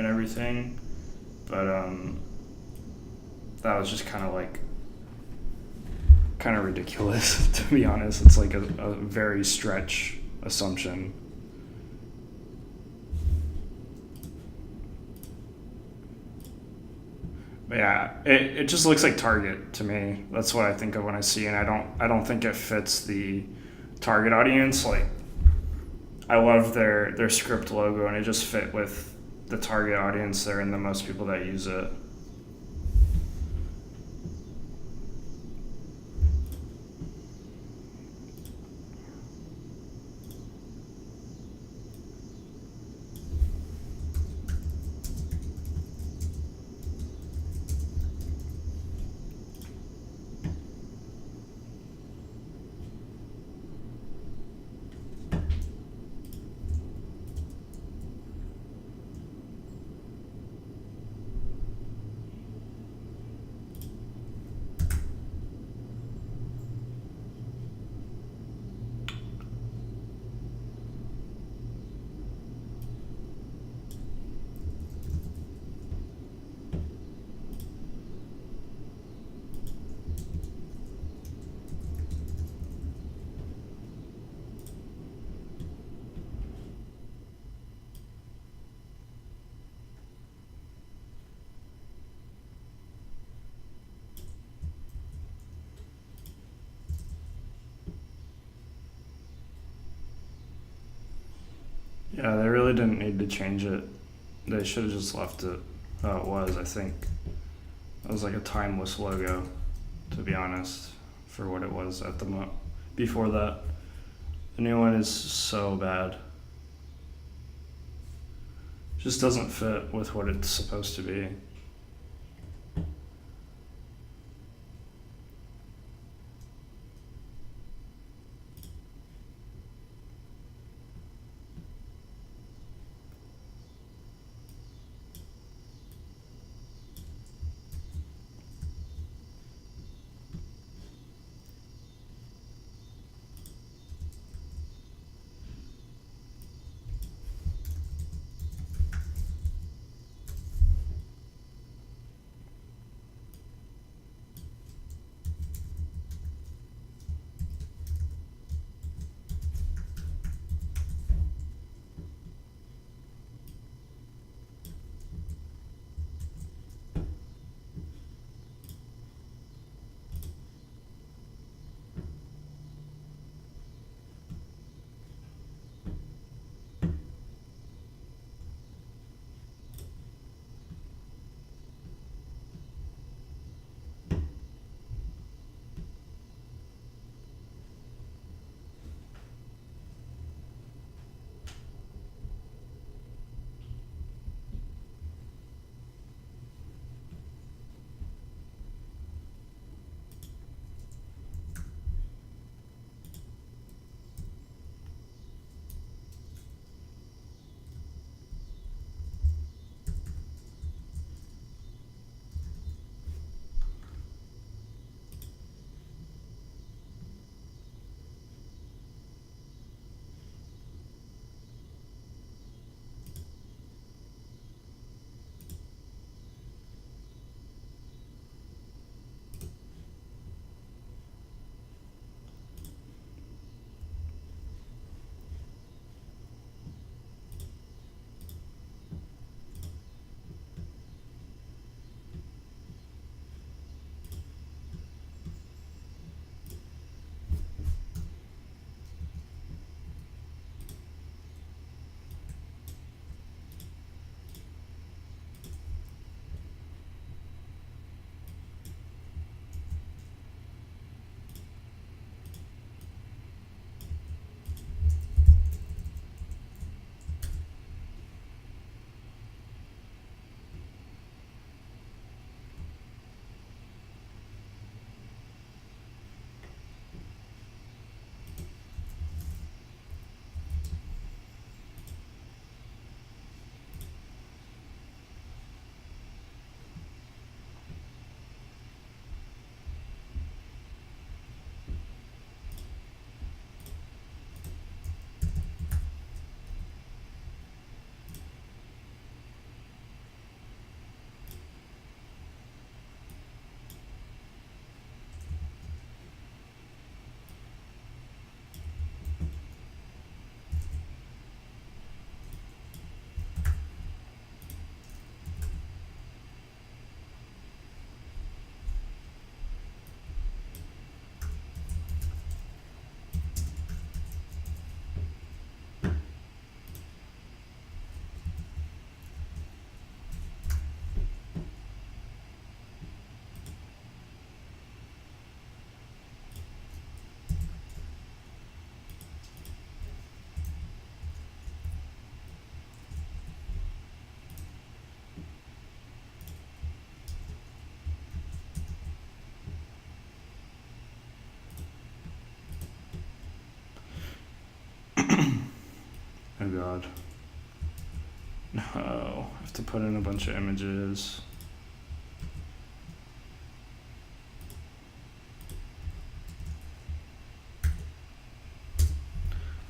and everything, but that was just kind of ridiculous to be honest. It's like a very stretch assumption. But yeah, it just looks like Target to me. That's what I think of when I see it. And I don't think it fits the target audience. Like I love their script logo and it just fit with the target audience there and the most people that use it. Yeah, they really didn't need to change it. They should have just left it how it was. I think it was like a timeless logo, to be honest, for what it was at the before that. The new one is so bad. Just doesn't fit with what it's supposed to be. Oh god. No, I have to put in a bunch of images.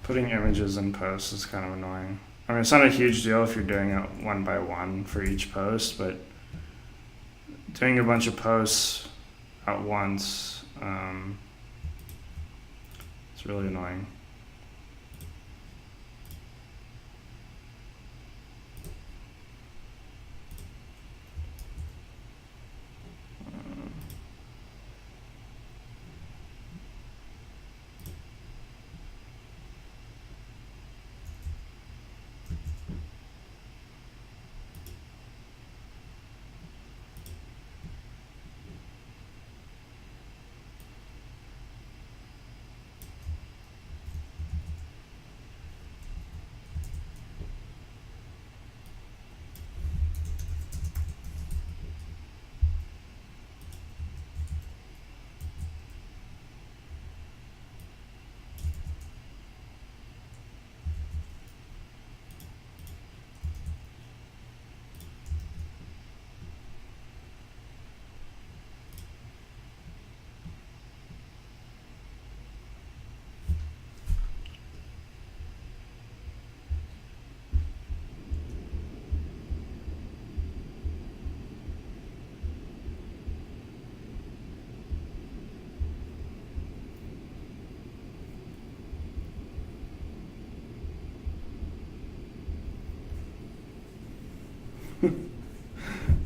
Putting images in posts is kind of annoying. I mean, it's not a huge deal if you're doing it one by one for each post, but doing a bunch of posts at once, it's really annoying.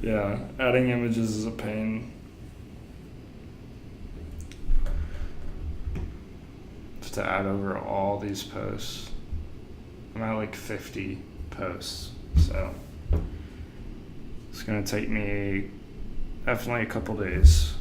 Yeah, adding images is a pain. Have to add over all these posts. I'm at like 50 posts, so it's gonna take me definitely a couple days.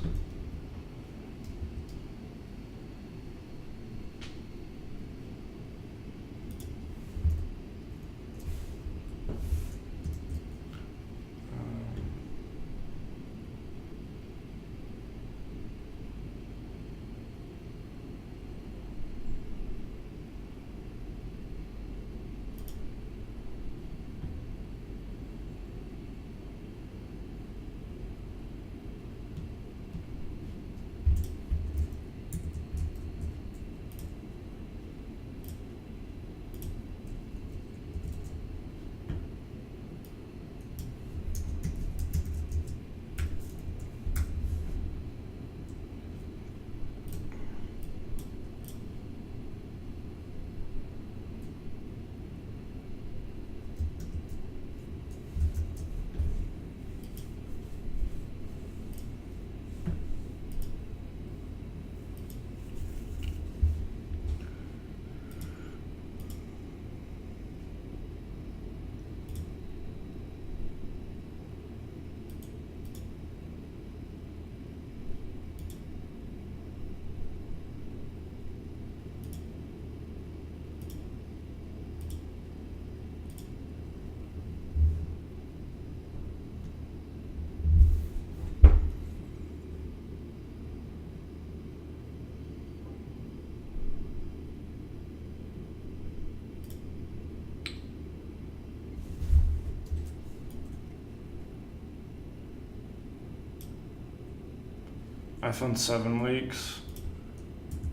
iPhone 7 leaks.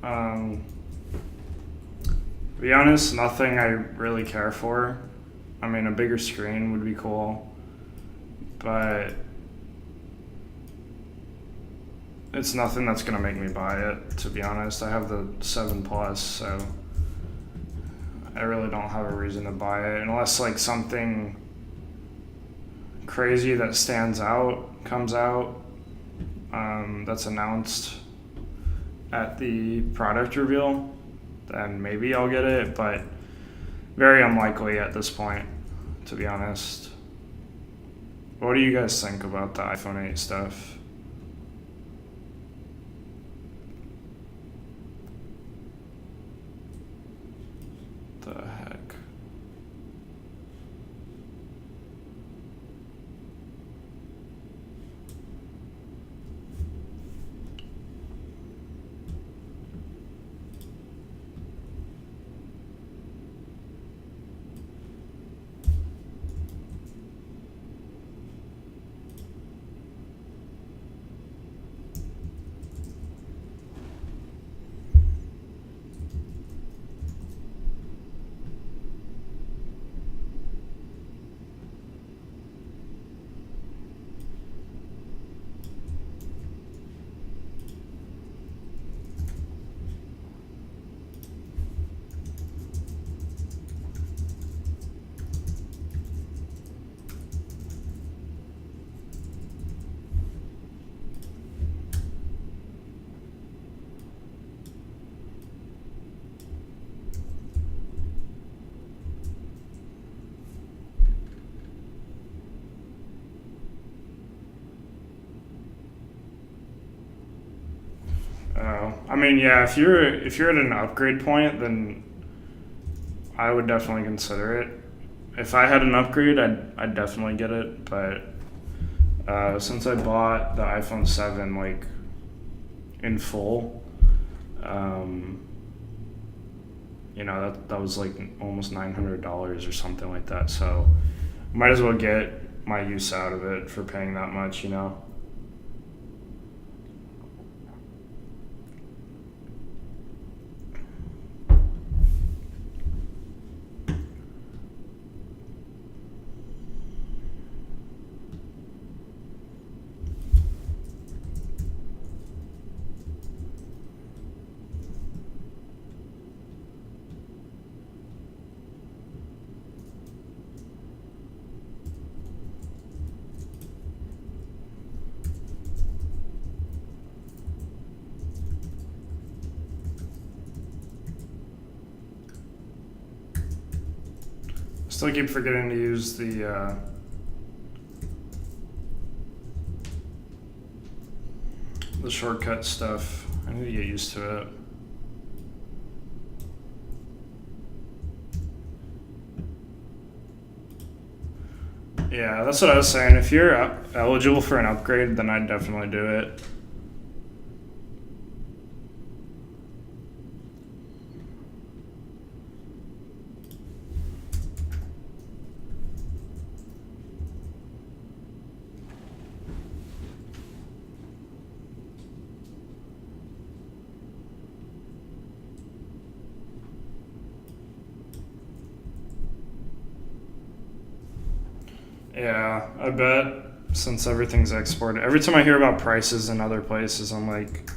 To be honest, nothing I really care for. I mean, a bigger screen would be cool, but it's nothing that's gonna make me buy it, to be honest. I have the 7 Plus, so I really don't have a reason to buy it unless like something crazy that stands out comes out, that's announced at the product reveal, then maybe I'll get it, but very unlikely at this point, to be honest. What do you guys think about the iPhone 8 stuff? The heck? I mean, yeah, if you're at an upgrade point, then I would definitely consider it. If I had an upgrade, I'd definitely get it. But since I bought the iPhone 7 like in full, um, that was like almost $900 or something like that. So might as well get my use out of it for paying that much. Still keep forgetting to use the shortcut stuff. I need to get used to it. Yeah, that's what I was saying. If you're eligible for an upgrade, then I'd definitely do it. Yeah, I bet since everything's exported. Every time I hear about prices in other places, I'm like,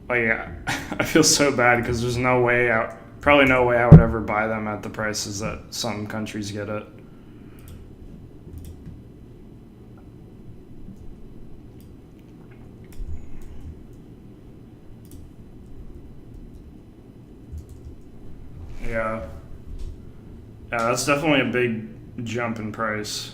I feel so bad because there's probably no way I would ever buy them at the prices that some countries get it. Yeah. Yeah, that's definitely a big jump in price.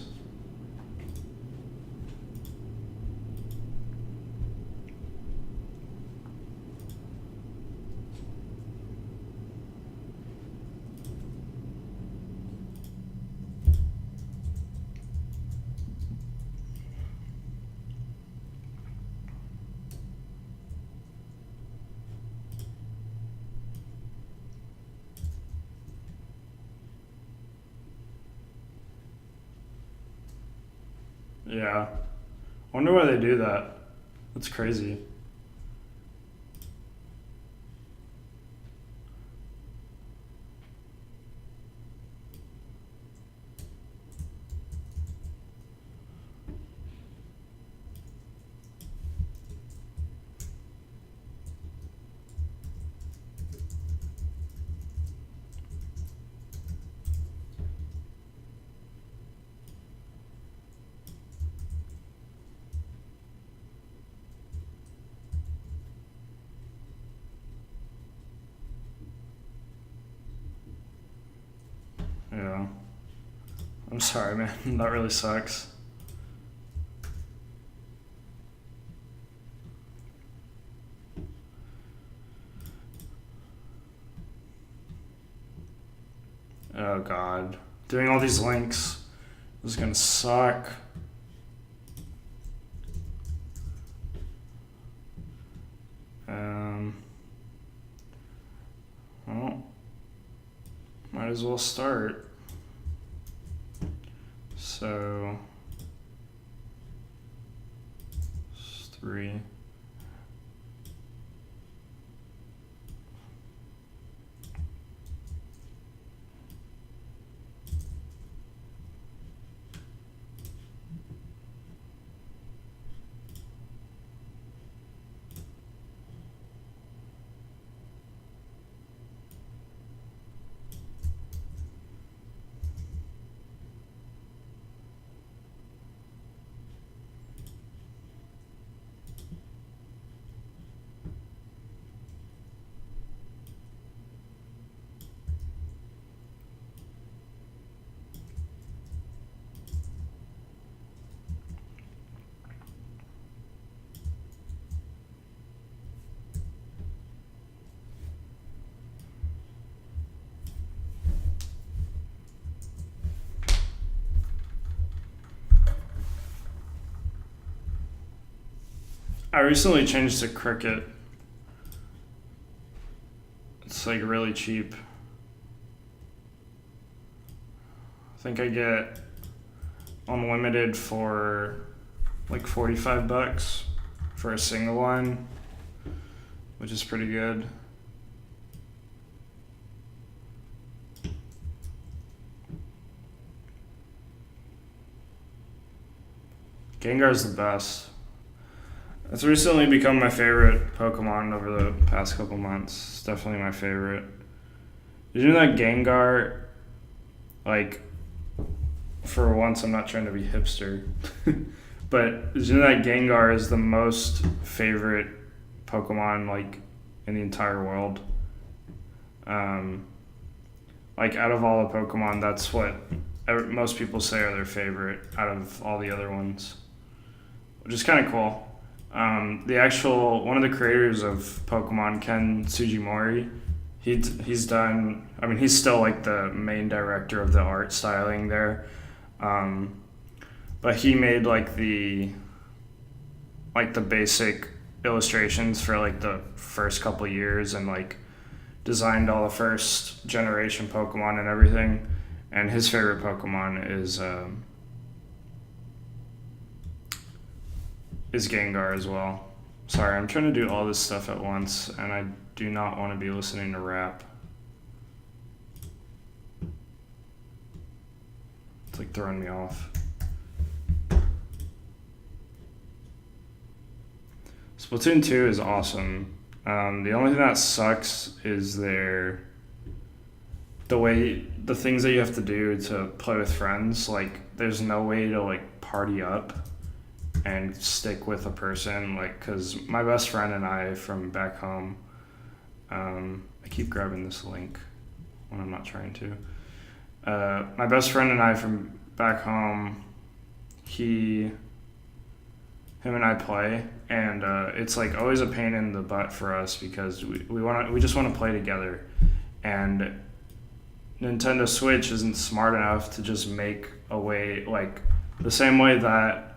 Yeah. Wonder why they do that. That's crazy. Yeah. I'm sorry, man. That really sucks. Oh god. Doing all these links is gonna suck. Um well, might as well start. So it's 3. I recently changed to Cricket. It's like really cheap. I think I get unlimited for like $45 for a single line, which is pretty good. Gengar's the best. It's recently become my favorite Pokemon over the past couple months. It's definitely my favorite. Did you know that Gengar, like, for once, I'm not trying to be hipster, but did you know that Gengar is the most favorite Pokemon, like, in the entire world? Um, like, out of all the Pokemon, that's what most people say are their favorite out of all the other ones, which is kind of cool. The actual one of the creators of Pokemon, Ken Sugimori, he's done. I mean, he's still like the main director of the art styling there, but he made like the basic illustrations for like the first couple years and like designed all the first generation Pokemon and everything. And his favorite Pokemon is Gengar as well. Sorry, I'm trying to do all this stuff at once, and I do not want to be listening to rap. It's like throwing me off. Splatoon 2 is awesome. The only thing that sucks is the things that you have to do to play with friends. Like, there's no way to like party up and stick with a person, like, because my best friend and I from back home, I keep grabbing this link when I'm not trying to. My best friend and I from back home, him and I play, and it's like always a pain in the butt for us because we just want to play together, and Nintendo Switch isn't smart enough to just make a way, like the same way that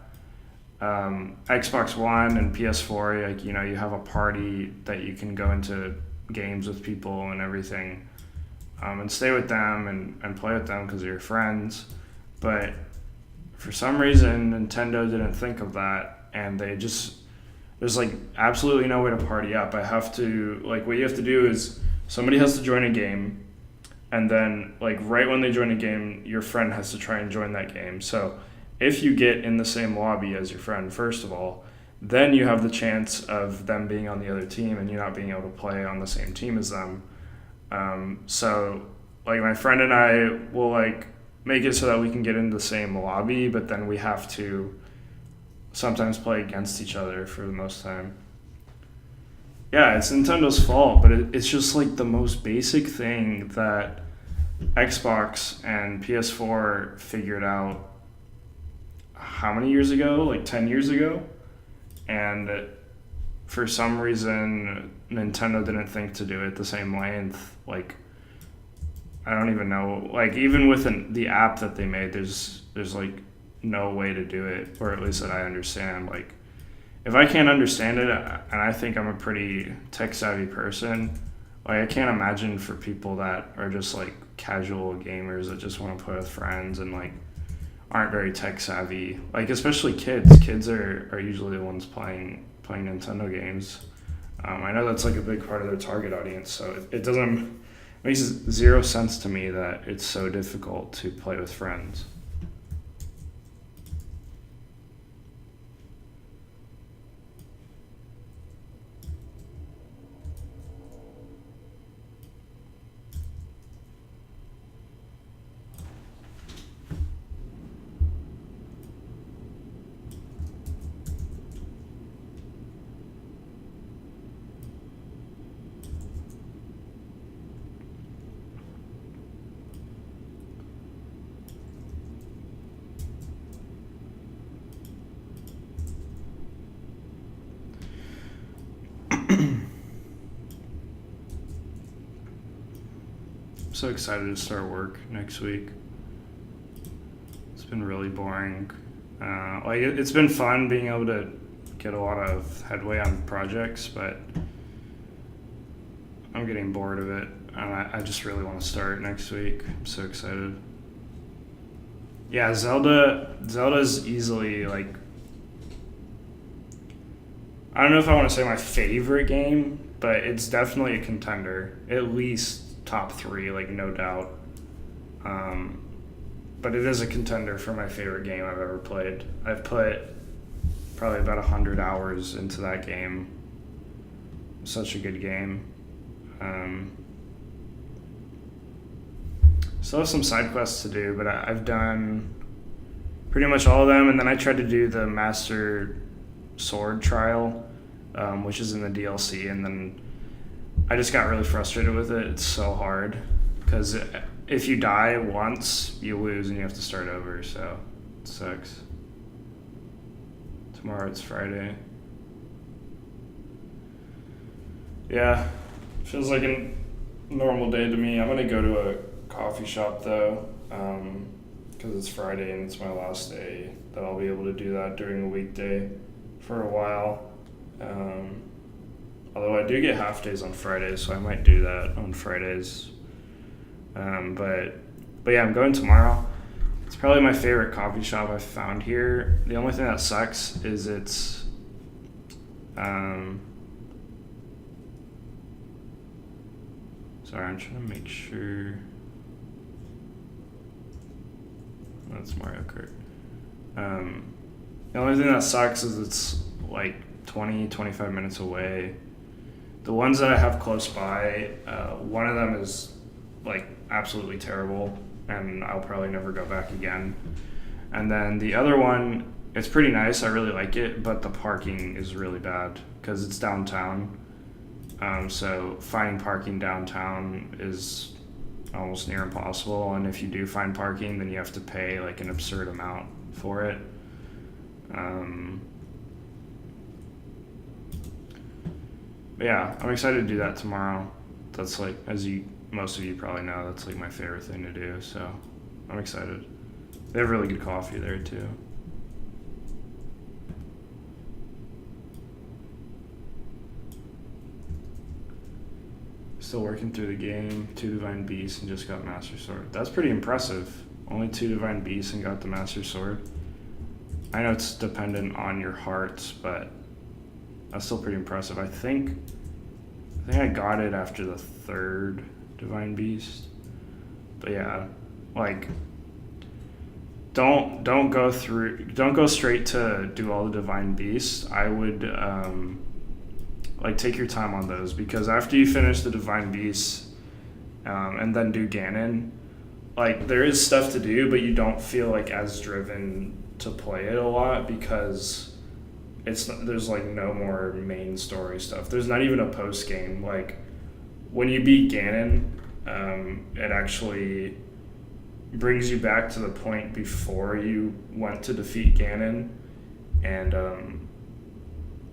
Xbox One and PS4, like, you know, you have a party that you can go into games with people and everything, and stay with them and play with them because they're your friends. But for some reason, Nintendo didn't think of that, and there's like absolutely no way to party up. What you have to do is somebody has to join a game, and then like right when they join a game, your friend has to try and join that game. So if you get in the same lobby as your friend, first of all, then you have the chance of them being on the other team and you not being able to play on the same team as them. So, like, my friend and I will, like, make it so that we can get into the same lobby, but then we have to sometimes play against each other for the most time. Yeah, it's Nintendo's fault, but it's just, like, the most basic thing that Xbox and PS4 figured out how many years ago? Like 10 years ago? And for some reason, Nintendo didn't think to do it the same way. And like, I don't even know. Like, even with the app that they made, there's like no way to do it, or at least that I understand. Like, if I can't understand it, and I think I'm a pretty tech savvy person, like, I can't imagine for people that are just like casual gamers that just want to play with friends and like aren't very tech savvy, like especially kids. Kids are usually the ones playing Nintendo games. I know that's like a big part of their target audience, so it makes zero sense to me that it's so difficult to play with friends. I'm so excited to start work next week. It's been really boring. It's been fun being able to get a lot of headway on projects, but I'm getting bored of it, and I just really want to start next week. I'm so excited. Yeah, Zelda's easily, like, I don't know if I want to say my favorite game, but it's definitely a contender. At least top 3, like, no doubt. But it is a contender for my favorite game I've ever played. I've put probably about 100 hours into that game. Such a good game. Still have some side quests to do, but I've done pretty much all of them, and then I tried to do the Master Sword trial, which is in the DLC, and then I just got really frustrated with it. It's so hard, because if you die once, you lose and you have to start over, so it sucks. Tomorrow it's Friday. Yeah, feels like a normal day to me. I'm gonna go to a coffee shop though, because it's Friday and it's my last day that I'll be able to do that during a weekday for a while. Although I do get half days on Fridays, so I might do that on Fridays. But yeah, I'm going tomorrow. It's probably my favorite coffee shop I've found here. The only thing that sucks is it's sorry, I'm trying to make sure. That's Mario Kart. The only thing that sucks is it's like 20-25 minutes away. The ones that I have close by, one of them is like absolutely terrible, and I'll probably never go back again. And then the other one, it's pretty nice. I really like it, but the parking is really bad because it's downtown. So finding parking downtown is almost near impossible, and if you do find parking, then you have to pay like an absurd amount for it. But yeah, I'm excited to do that tomorrow. That's like, most of you probably know, that's like my favorite thing to do, so I'm excited. They have really good coffee there too. Still working through the game, 2 Divine Beasts, and just got Master Sword. That's pretty impressive. Only 2 Divine Beasts and got the Master Sword. I know it's dependent on your hearts, but that's still pretty impressive. I think I got it after the 3rd Divine Beast. But yeah, like, don't go straight to do all the Divine Beasts. I would like take your time on those, because after you finish the Divine Beasts and then do Ganon, like, there is stuff to do, but you don't feel like as driven to play it a lot, because there's like no more main story stuff. There's not even a post game. Like, when you beat Ganon, it actually brings you back to the point before you went to defeat Ganon, and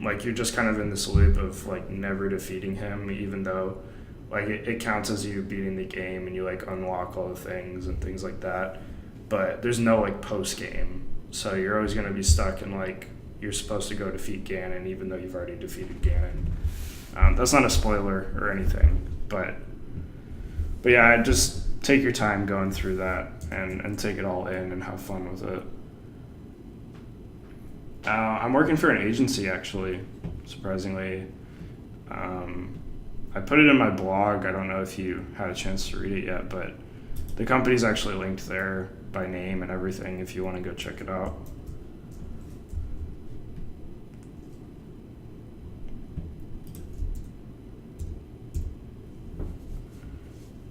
like, you're just kind of in this loop of like never defeating him, even though like it counts as you beating the game and you like unlock all the things and things like that. But there's no like post game, so you're always going to be stuck in like, you're supposed to go defeat Ganon even though you've already defeated Ganon. That's not a spoiler or anything, but yeah, just take your time going through that and take it all in and have fun with it. I'm working for an agency, actually, surprisingly. I put it in my blog. I don't know if you had a chance to read it yet, but the company's actually linked there by name and everything if you want to go check it out.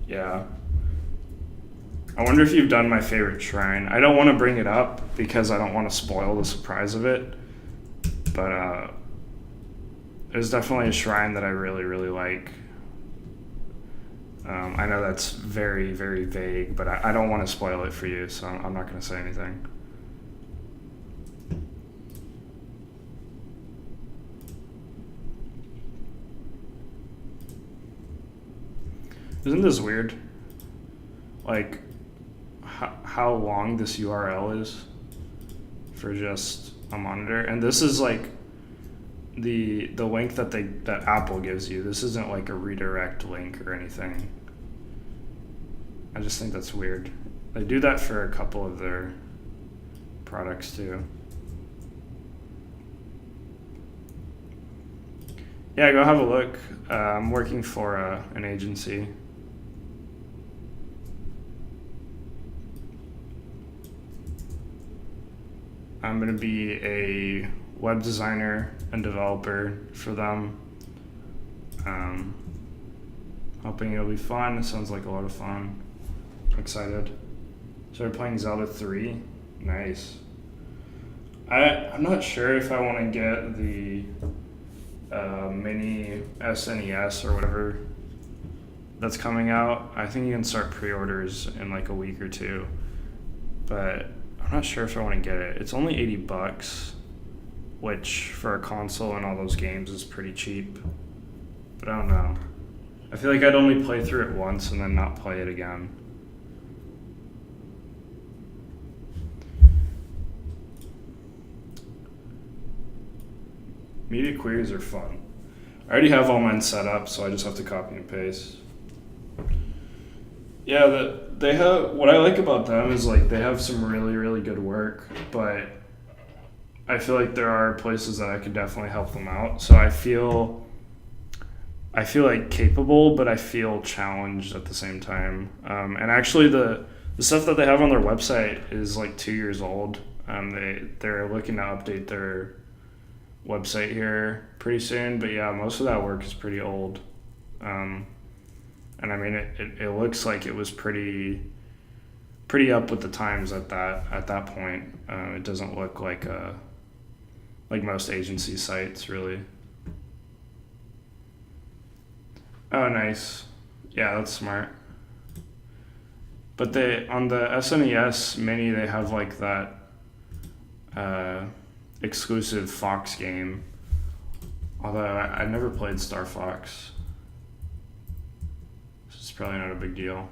Yeah. I wonder if you've done my favorite shrine. I don't want to bring it up because I don't want to spoil the surprise of it, but there's definitely a shrine that I really, really like. I know that's very, very vague, but I don't want to spoil it for you, so I'm not going to say anything. Isn't this weird? Like, how long this URL is for just a monitor. And this is like the link that Apple gives you. This isn't like a redirect link or anything. I just think that's weird. They do that for a couple of their products too. Yeah, go have a look. I'm working for an agency. I'm going to be a web designer and developer for them. Hoping it'll be fun. It sounds like a lot of fun. I'm excited. Started playing Zelda 3. Nice. I'm not sure if I want to get the mini SNES or whatever that's coming out. I think you can start pre-orders in like a week or two, but I'm not sure if I want to get it. It's only $80, which for a console and all those games is pretty cheap, but I don't know. I feel like I'd only play through it once and then not play it again. Media queries are fun. I already have all mine set up, so I just have to copy and paste. Yeah, they have. What I like about them is like they have some really, really good work, but I feel like there are places that I could definitely help them out. So I feel like capable, but I feel challenged at the same time. And actually, the stuff that they have on their website is like 2 years old. They're looking to update their website here pretty soon, but yeah, most of that work is pretty old. And I mean, it looks like it was pretty up with the times at that point. It doesn't look like most agency sites really. Oh, nice. Yeah, that's smart. But on the SNES Mini, they have like that exclusive Fox game. Although I never played Star Fox. So it's probably not a big deal.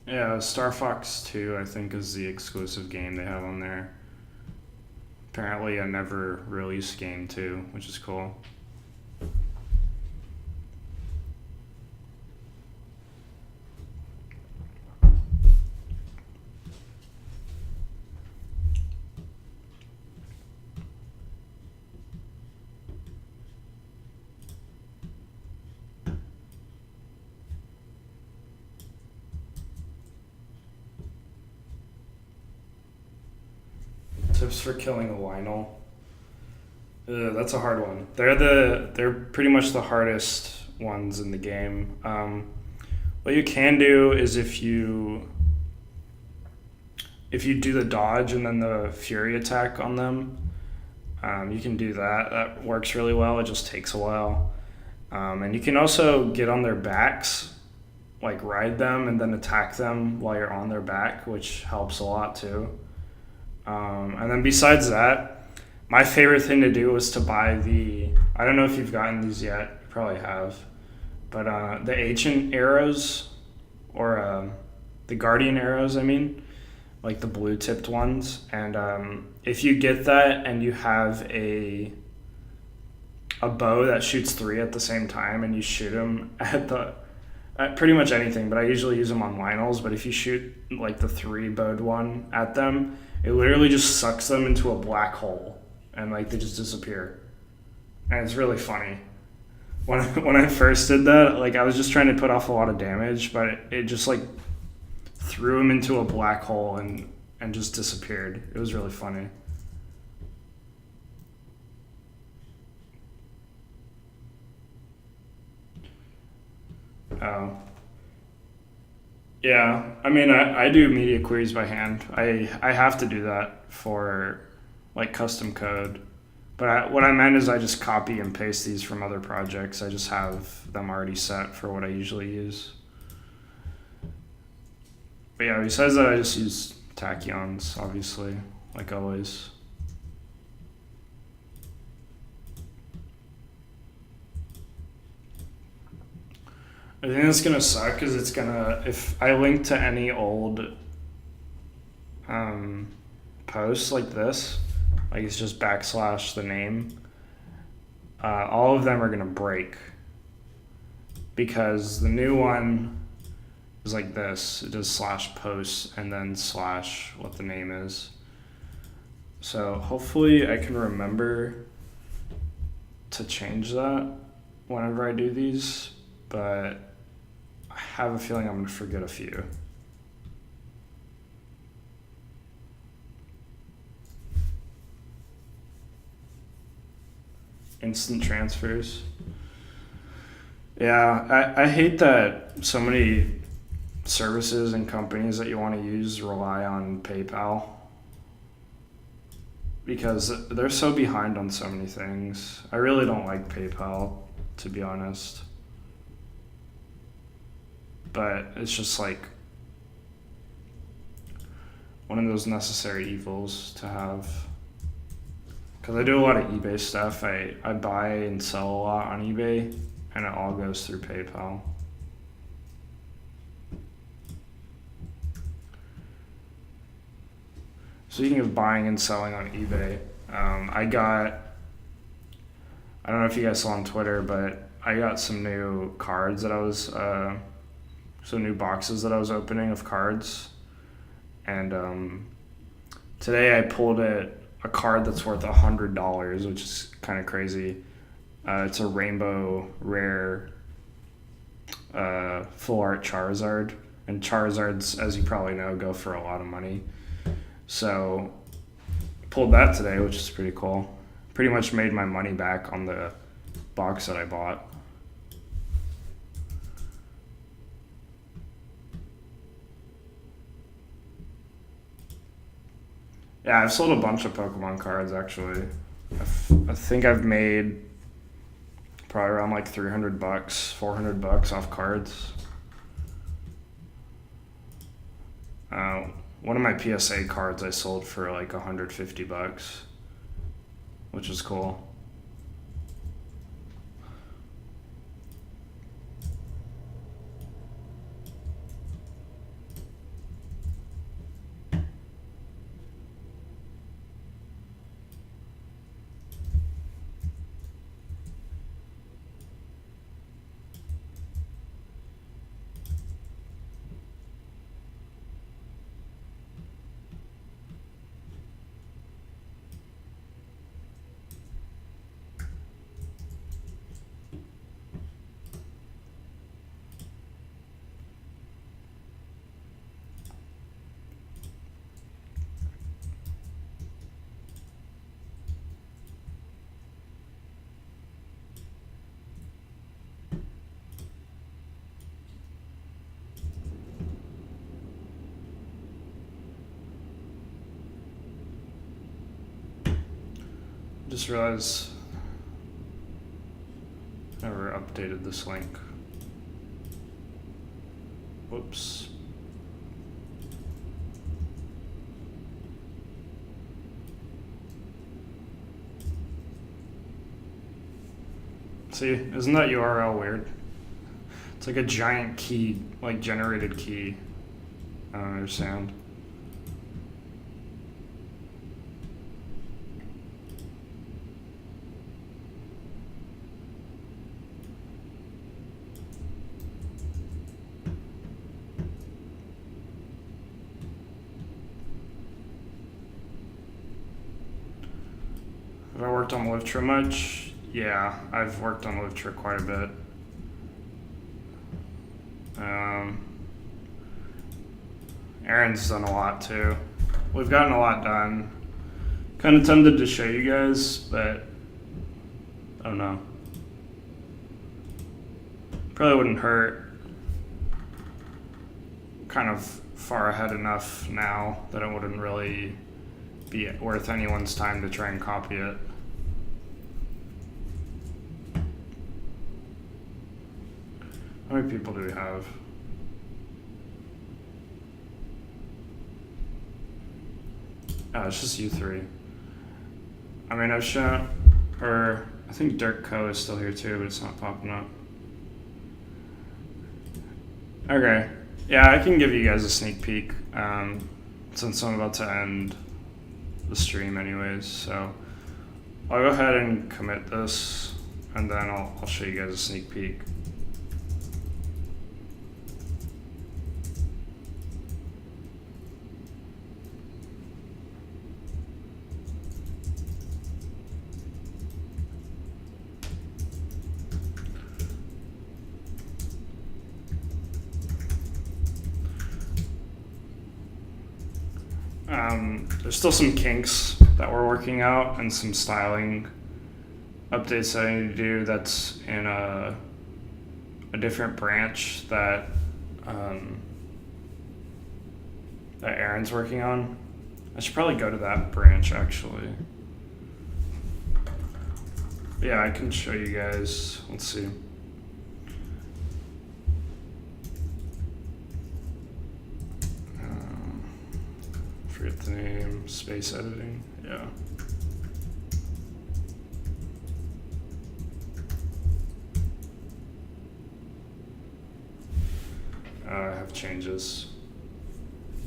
Yeah, Star Fox 2, I think, is the exclusive game they have on there. Apparently a never released game too, which is cool. Tips for killing a Lionel. That's a hard one. They're pretty much the hardest ones in the game. What you can do is if you do the dodge and then the fury attack on them, you can do that. That works really well. It just takes a while. And you can also get on their backs, like ride them and then attack them while you're on their back, which helps a lot too. And then besides that, my favorite thing to do was to buy I don't know if you've gotten these yet, you probably have, but the ancient arrows, or the guardian arrows, I mean, like the blue tipped ones. And if you get that and you have a bow that shoots 3 at the same time and you shoot them at pretty much anything, but I usually use them on Lionels, but if you shoot like the 3 bowed one at them, it literally just sucks them into a black hole and like they just disappear. And it's really funny. When I first did that, like I was just trying to put off a lot of damage, but it just like threw him into a black hole and just disappeared. It was really funny. Oh. Yeah, I mean, I do media queries by hand. I have to do that for like custom code. But what I meant is I just copy and paste these from other projects. I just have them already set for what I usually use. But yeah, besides that, I just use tachyons, obviously, like always. I think it's gonna suck because it's gonna, if I link to any old posts like this, like it's just backslash the name, all of them are gonna break because the new one is like this. It does slash posts and then slash what the name is. So hopefully I can remember to change that whenever I do these, but I have a feeling I'm gonna forget a few. Instant transfers. Yeah, I hate that so many services and companies that you want to use rely on PayPal because they're so behind on so many things. I really don't like PayPal, to be honest. But it's just like one of those necessary evils to have. Because I do a lot of eBay stuff. I buy and sell a lot on eBay, and it all goes through PayPal. Speaking of buying and selling on eBay, I don't know if you guys saw on Twitter, but I got some new cards that some new boxes that I was opening of cards. And today I pulled a card that's worth $100, which is kind of crazy. It's a rainbow rare full art Charizard. And Charizards, as you probably know, go for a lot of money. So pulled that today, which is pretty cool. Pretty much made my money back on the box that I bought. Yeah, I've sold a bunch of Pokemon cards actually. I think I've made probably around like $300, $400 off cards. One of my PSA cards I sold for like $150, which is cool. Just realized I never updated this link. Whoops. See, isn't that URL weird? It's like a giant key, like generated key. I don't understand. Have I worked on Livtra much? Yeah, I've worked on Livtra quite a bit. Aaron's done a lot too. We've gotten a lot done. Kind of tempted to show you guys, but I don't know. Probably wouldn't hurt. Kind of far ahead enough now that it wouldn't really be worth anyone's time to try and copy it. How many people do we have? Oh, it's just you three. I mean, I've shown, or I think Dirk Co is still here too, but it's not popping up. Okay. Yeah, I can give you guys a sneak peek since I'm about to end the stream anyways. So I'll go ahead and commit this, and then I'll show you guys a sneak peek. There's still some kinks that we're working out and some styling updates that I need to do. That's in a different branch that that Aaron's working on. I should probably go to that branch actually. Yeah, I can show you guys. Let's see. Forget the name. Space editing. Yeah. I have changes.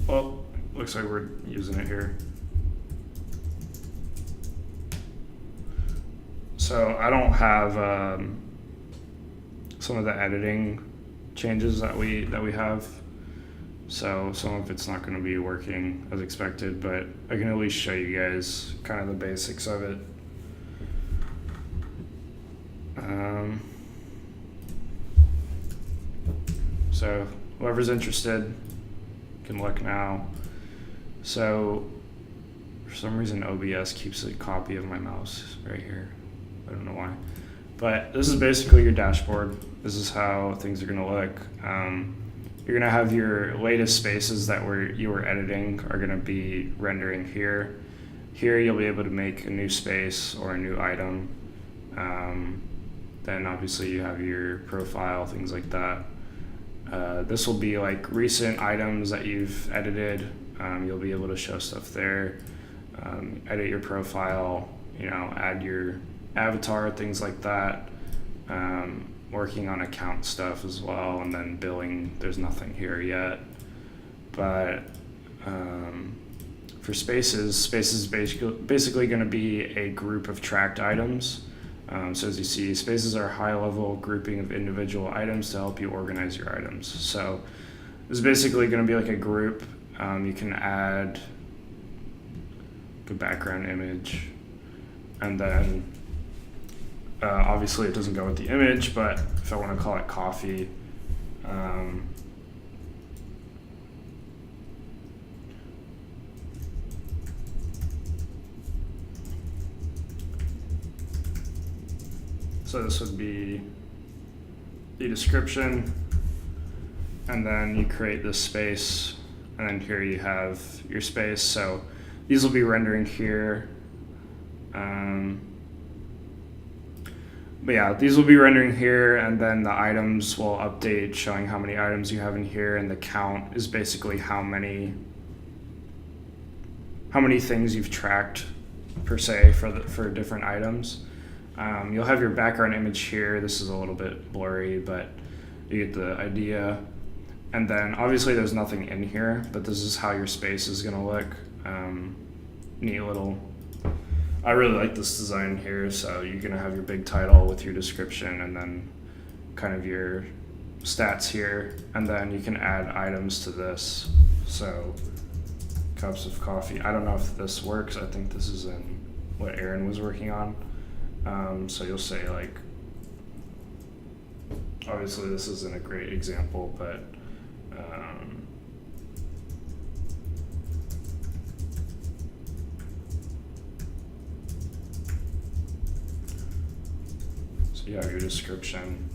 Well, looks like we're using it here. So I don't have some of the editing changes that we have. So some of it's not going to be working as expected, but I can at least show you guys kind of the basics of it. So whoever's interested can look now. So for some reason OBS keeps a copy of my mouse right here. I don't know why. But this is basically your dashboard. This is how things are going to look. You're going to have your latest spaces that you were editing are going to be rendering here. Here you'll be able to make a new space or a new item. Then obviously you have your profile, things like that. This will be like recent items that you've edited. You'll be able to show stuff there. Edit your profile, add your avatar, things like that. Working on account stuff as well, and then billing, there's nothing here yet. But for spaces is basically going to be a group of tracked items. So as you see, spaces are a high-level grouping of individual items to help you organize your items. So this is basically going to be like a group. You can add a background image, and then obviously it doesn't go with the image, but if I want to call it coffee, so this would be the description, and then you create this space, and then here you have your space. So these will be rendering here. But yeah, these will be rendering here, and then the items will update showing how many items you have in here, and the count is basically how many things you've tracked per se for different items. You'll have your background image here. This is a little bit blurry, but you get the idea. And then obviously there's nothing in here, but this is how your space is going to look. Neat little. I really like this design here. So you're going to have your big title with your description, and then kind of your stats here. And then you can add items to this. So cups of coffee. I don't know if this works. I think this is in what Aaron was working on. So you'll say like, obviously this isn't a great example, but so you have your description,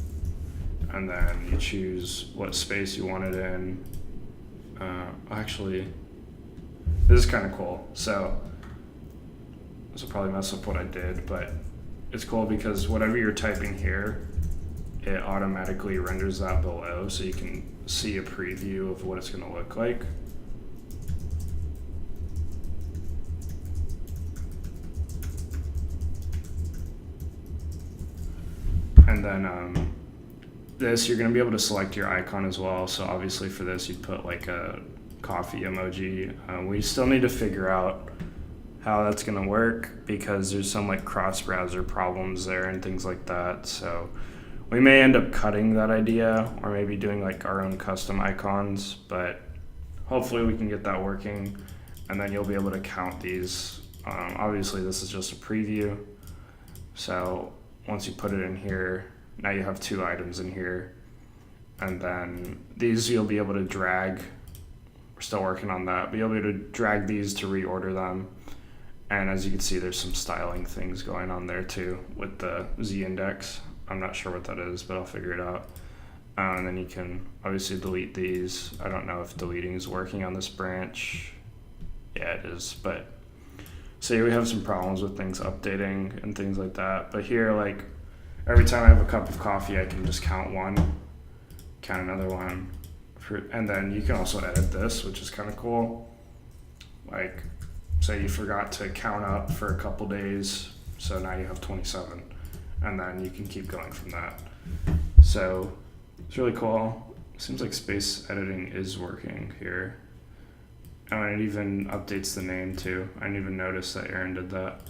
and then you choose what space you want it in. Actually, this is kind of cool. So this will probably mess up what I did, but it's cool because whatever you're typing here, it automatically renders that below, so you can see a preview of what it's going to look like. And then this, you're going to be able to select your icon as well. So obviously for this, you put like a coffee emoji. We still need to figure out how that's going to work because there's some like cross-browser problems there and things like that. So we may end up cutting that idea or maybe doing like our own custom icons, but hopefully we can get that working, and then you'll be able to count these. Obviously this is just a preview, so once you put it in here, now you have 2 items in here, and then these you'll be able to drag. We're still working on that, but you'll be able to drag these to reorder them. And as you can see, there's some styling things going on there too with the Z index. I'm not sure what that is, but I'll figure it out. And then you can obviously delete these. I don't know if deleting is working on this branch. Yeah, it is. But so we have some problems with things updating and things like that. But here, like every time I have a cup of coffee, I can just count one, count another one. And then you can also edit this, which is kind of cool. Like, say you forgot to count up for a couple days, so now you have 27, and then you can keep going from that. So it's really cool. Seems like space editing is working here. Oh, and it even updates the name too. I didn't even notice that Aaron did that.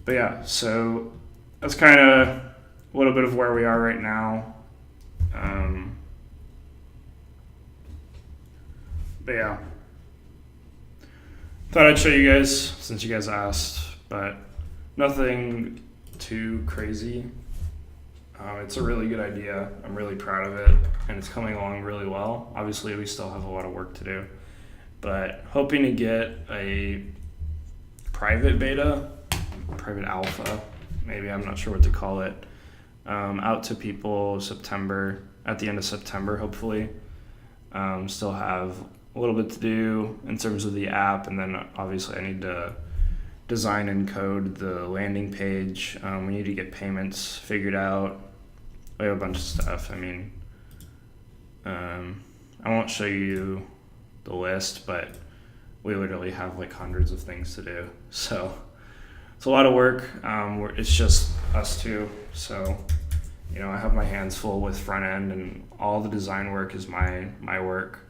But yeah, so that's kind of a little bit of where we are right now. But yeah, thought I'd show you guys since you guys asked, but nothing too crazy. It's a really good idea. I'm really proud of it, and it's coming along really well. Obviously, we still have a lot of work to do, but hoping to get a private beta, private alpha, maybe, I'm not sure what to call it, out to people at the end of September, hopefully. Still have a little bit to do in terms of the app, and then obviously I need to design and code the landing page. We need to get payments figured out. We have a bunch of stuff. I mean, I won't show you the list, but we literally have like hundreds of things to do. So it's a lot of work. It's just us two. So, I have my hands full with front end, and all the design work is my work.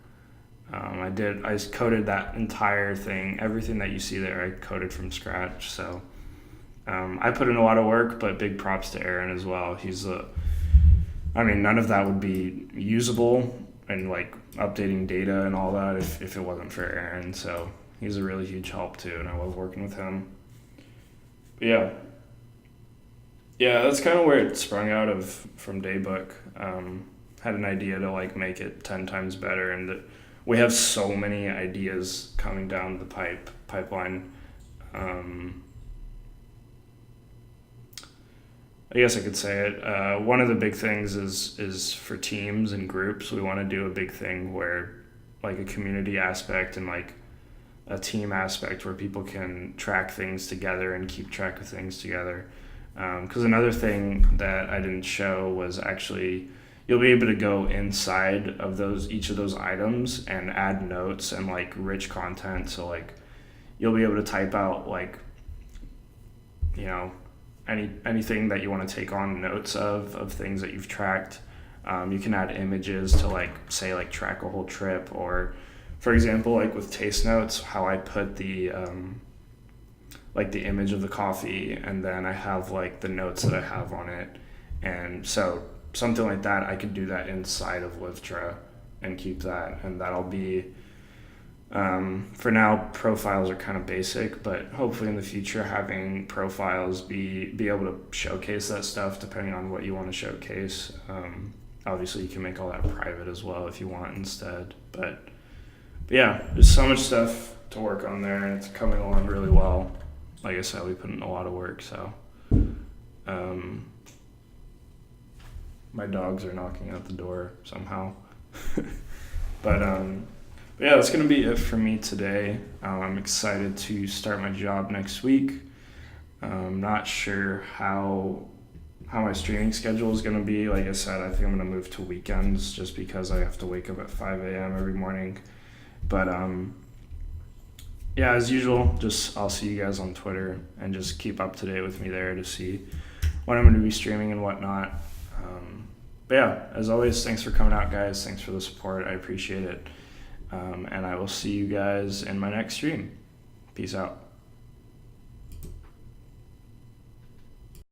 I coded that entire thing. Everything that you see there, I coded from scratch. So I put in a lot of work, but big props to Aaron as well. None of that would be usable and like updating data and all that if it wasn't for Aaron. So he's a really huge help too, and I love working with him. But yeah, that's kind of where it sprung out of from Daybook. Had an idea to like make it 10 times better, and we have so many ideas coming down the pipeline. I guess I could say it. One of the big things is for teams and groups. We want to do a big thing where like a community aspect and like a team aspect where people can track things together and keep track of things together. Because another thing that I didn't show was actually you'll be able to go inside of each of those items and add notes and like rich content. So like you'll be able to type out like anything that you want to take on notes of things that you've tracked. You can add images to like say like track a whole trip, or for example like with taste notes, how I put the like the image of the coffee, and then I have like the notes that I have on it. And so something like that, I could do that inside of Livtra and keep that, and that'll be for now profiles are kind of basic, but hopefully in the future having profiles be able to showcase that stuff depending on what you want to showcase. Obviously you can make all that private as well if you want instead, but yeah, there's so much stuff to work on there, and it's coming along really well. Like I said, we put in a lot of work. So my dogs are knocking at the door somehow. But yeah, that's going to be it for me today. I'm excited to start my job next week. I'm not sure how my streaming schedule is going to be. Like I said, I think I'm going to move to weekends just because I have to wake up at 5 a.m. every morning. But yeah, as usual, I'll see you guys on Twitter and just keep up to date with me there to see when I'm going to be streaming and whatnot. But yeah, as always, thanks for coming out, guys. Thanks for the support. I appreciate it. And I will see you guys in my next stream. Peace out.